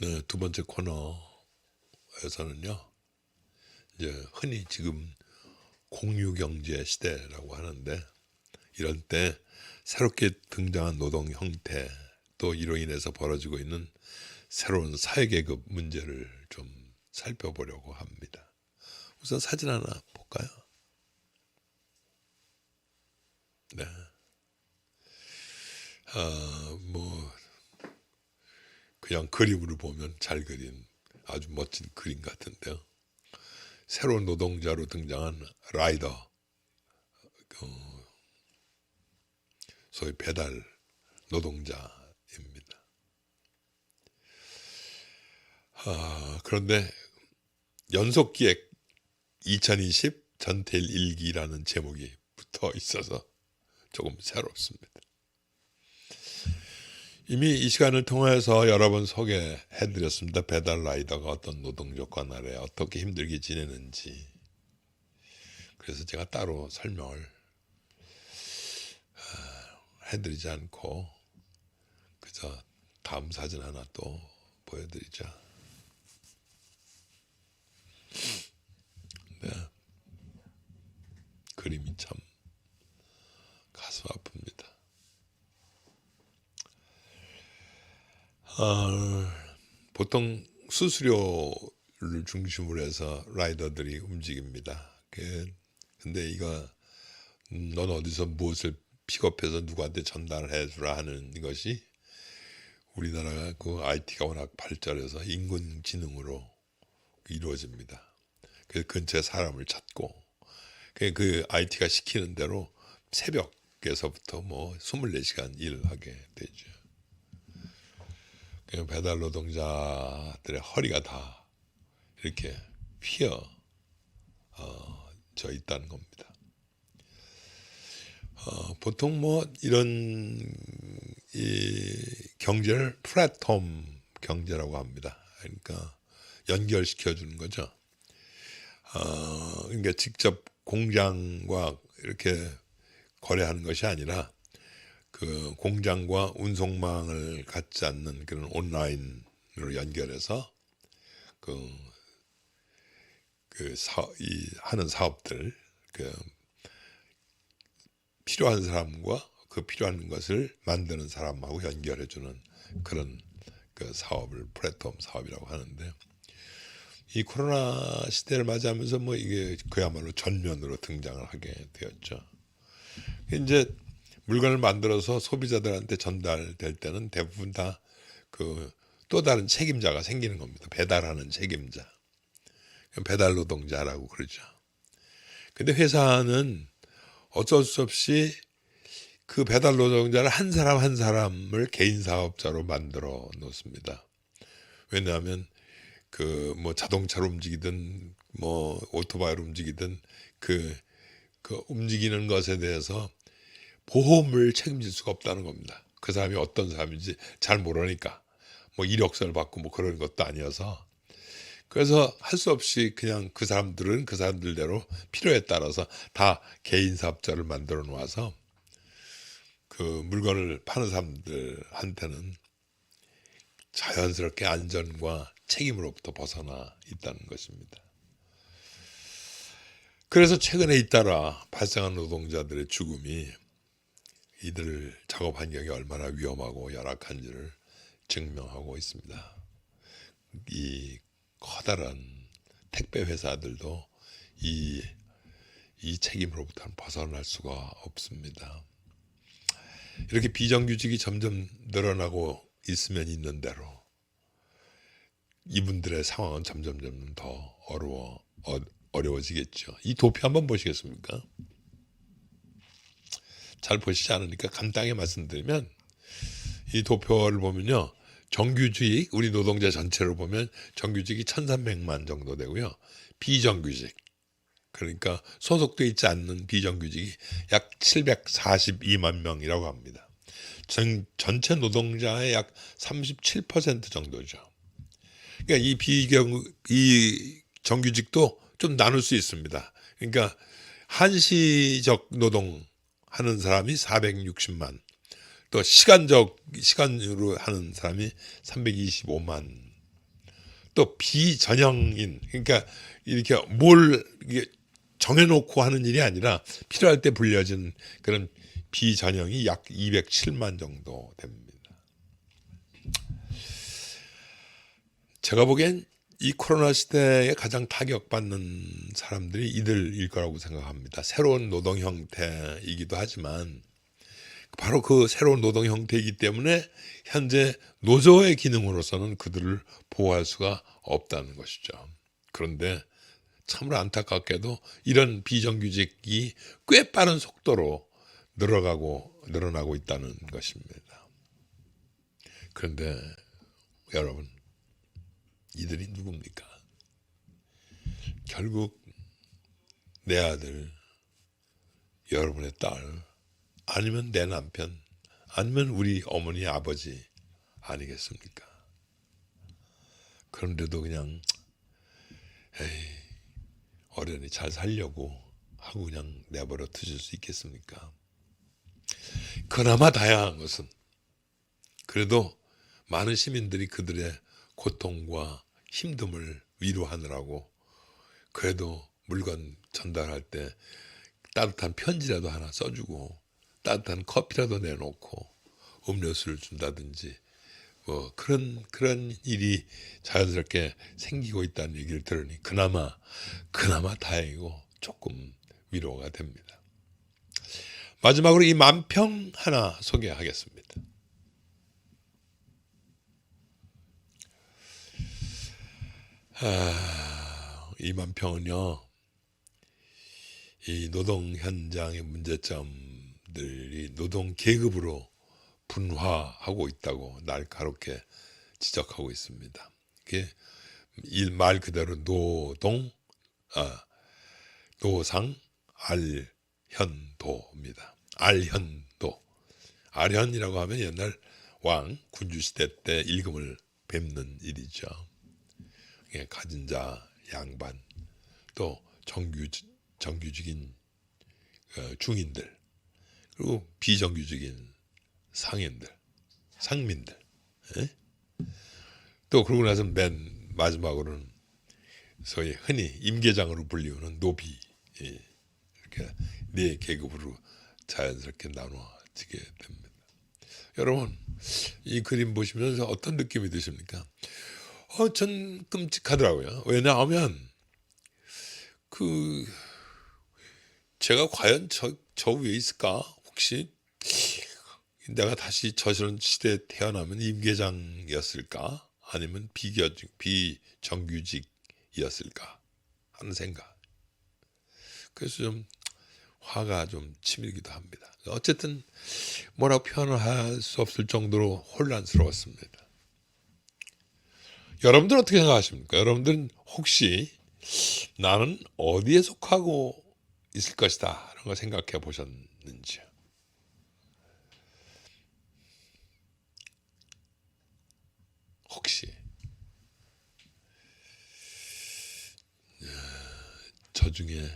네, 두 번째 코너에서는요, 이제 흔히 지금 공유경제 시대라고 하는데, 이런 때 새롭게 등장한 노동 형태, 또 이로 인해서 벌어지고 있는 새로운 사회계급 문제를 좀 살펴보려고 합니다. 우선 사진 하나 볼까요? 네. 뭐 그냥 그림으로 보면 잘 그린 아주 멋진 그림 같은데요. 새로운 노동자로 등장한 라이더, 소위 배달 노동자입니다. 그런데 연속기획 2020 전태일 일기라는 제목이 붙어 있어서 조금 새롭습니다. 이미 이 시간을 통해서 여러 번 소개해드렸습니다. 배달 라이더가 어떤 노동 조건 아래 어떻게 힘들게 지내는지. 그래서 제가 따로 설명을 해드리지 않고 그저 다음 사진 하나 또 보여드리죠. 네. 그림이 참 가슴 아픕니다. 보통 수수료를 중심으로 해서 라이더들이 움직입니다. 근데 이거 넌 어디서 무엇을 픽업해서 누구한테 전달해 주라 하는 것이 우리나라가 그 IT가 워낙 발달해서 인공지능으로 이루어집니다. 그래서 근처에 사람을 찾고 그 IT가 시키는 대로 새벽에서부터 뭐 24시간 일하게 되죠. 배달 노동자들의 허리가 다 이렇게 휘어져 있다는 겁니다. 보통 뭐 이런 이 경제를 플랫폼 경제라고 합니다. 그러니까 연결시켜 주는 거죠. 그러니까 직접 공장과 이렇게 거래하는 것이 아니라 그 공장과 운송망을 갖지 않는 그런 온라인으로 연결해서 하는 사업들, 필요한 사람과 그 필요한 것을 만드는 사람하고 연결해주는 그런 그 사업을 플랫폼 사업이라고 하는데, 이 코로나 시대를 맞이하면서 뭐 이게 그야말로 전면으로 등장을 하게 되었죠. 이제 물건을 만들어서 소비자들한테 전달될 때는 대부분 다 또 다른 책임자가 생기는 겁니다. 배달하는 책임자, 배달 노동자라고 그러죠. 근데 회사는 어쩔 수 없이 그 배달 노동자를 한 사람 한 사람을 개인 사업자로 만들어 놓습니다. 왜냐하면 뭐 자동차로 움직이든 뭐 오토바이로 움직이든 그 움직이는 것에 대해서 보험을 책임질 수가 없다는 겁니다. 그 사람이 어떤 사람인지 잘 모르니까 뭐 이력서를 받고 뭐 그런 것도 아니어서, 그래서 할 수 없이 그냥 그 사람들은 그 사람들대로 필요에 따라서 다 개인 사업자를 만들어 놓아서 그 물건을 파는 사람들한테는 자연스럽게 안전과 책임으로부터 벗어나 있다는 것입니다. 그래서 최근에 잇따라 발생한 노동자들의 죽음이 이들 작업 환경이 얼마나 위험하고 열악한지를 증명하고 있습니다. 이 커다란 택배 회사들도 이 책임으로부터는 벗어날 수가 없습니다. 이렇게 비정규직이 점점 늘어나고 있으면 있는 대로 이분들의 상황은 점점 더 어려워지겠죠. 이 도표 한번 보시겠습니까? 잘 보시지 않으니까 간단하게 말씀드리면, 이 도표를 보면요, 정규직, 우리 노동자 전체로 보면 정규직이 1300만 정도 되고요, 비정규직, 그러니까 소속돼 있지 않는 비정규직이 약 742만 명이라고 합니다. 전체 노동자의 약 37% 정도죠. 그러니까 이 정규직도 좀 나눌 수 있습니다. 그러니까 한시적 노동 하는 사람이 460만, 또 시간으로 하는 사람이 325만 또 비전형인, 그러니까 이렇게 뭘 이게 정해놓고 하는 일이 아니라 필요할 때 불려진 그런 비전형이 약 207만 정도 됩니다. 제가 보기엔 이 코로나 시대에 가장 타격받는 사람들이 이들일 거라고 생각합니다. 새로운 노동 형태이기도 하지만 바로 그 새로운 노동 형태이기 때문에 현재 노조의 기능으로서는 그들을 보호할 수가 없다는 것이죠. 그런데 참으로 안타깝게도 이런 비정규직이 꽤 빠른 속도로 늘어나고 있다는 것입니다. 그런데 여러분, 이들이 누굽니까? 결국 내 아들, 여러분의 딸, 아니면 내 남편, 아니면 우리 어머니, 아버지 아니겠습니까? 그런데도 그냥 어련히 잘 살려고 하고 그냥 내버려 두실 수 있겠습니까? 그나마 다양한 것은 그래도 많은 시민들이 그들의 고통과 힘듦을 위로하느라고 그래도 물건 전달할 때 따뜻한 편지라도 하나 써주고 따뜻한 커피라도 내놓고 음료수를 준다든지 뭐 그런 일이 자연스럽게 생기고 있다는 얘기를 들으니 그나마 다행이고 조금 위로가 됩니다. 마지막으로 이 만평 하나 소개하겠습니다. 이 만평은요, 이 노동 현장의 문제점들이 노동 계급으로 분화하고 있다고 날카롭게 지적하고 있습니다. 이게 말 그대로 노상 알현도입니다. 알현도. 알현이라고 하면 옛날 왕 군주시대 때 일금을 뵙는 일이죠. 가진 자 양반, 또 정규직인 중인들, 그리고 비정규직인 상민들. 에? 또 그러고 나서 맨 마지막으로는 소위 흔히 임계장으로 불리우는 노비, 이렇게 네 계급으로 자연스럽게 나눠지게 됩니다. 여러분, 이 그림 보시면서 어떤 느낌이 드십니까? 전 끔찍하더라고요. 왜냐하면 제가 과연 저 위에 있을까? 혹시 내가 다시 저런 시대에 태어나면 임계장이었을까? 아니면 비정규직이었을까? 하는 생각. 그래서 좀 화가 좀 치밀기도 합니다. 어쨌든 뭐라고 표현을 할 수 없을 정도로 혼란스러웠습니다. 여러분들 어떻게 생각하십니까? 여러분들은 혹시 나는 어디에 속하고 있을 것이다 이런 거 생각해 보셨는지요? 혹시 저 중에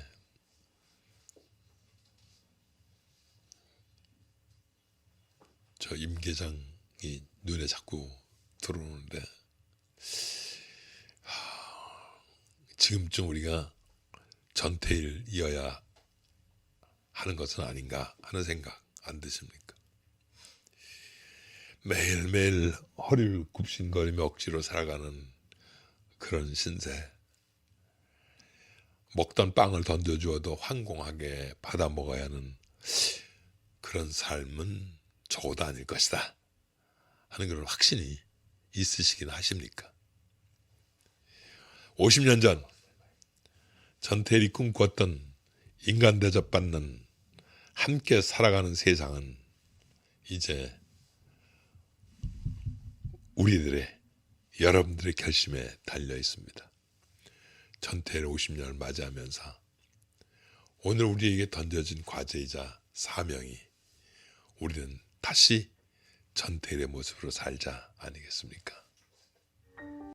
저 임계장이 눈에 자꾸 들어오는데 지금쯤 우리가 전태일이어야 하는 것은 아닌가 하는 생각 안 드십니까? 매일매일 허리를 굽신거리며 억지로 살아가는 그런 신세, 먹던 빵을 던져주어도 황공하게 받아 먹어야 하는 그런 삶은 적어도 아닐 것이다 하는 그런 확신이 있으시긴 하십니까? 50년 전 전태일이 꿈꿨던 인간 대접받는 함께 살아가는 세상은 이제 우리들의, 여러분들의 결심에 달려 있습니다. 전태일 50년을 맞이하면서 오늘 우리에게 던져진 과제이자 사명이 우리는 다시 전태일의 모습으로 살자 아니겠습니까?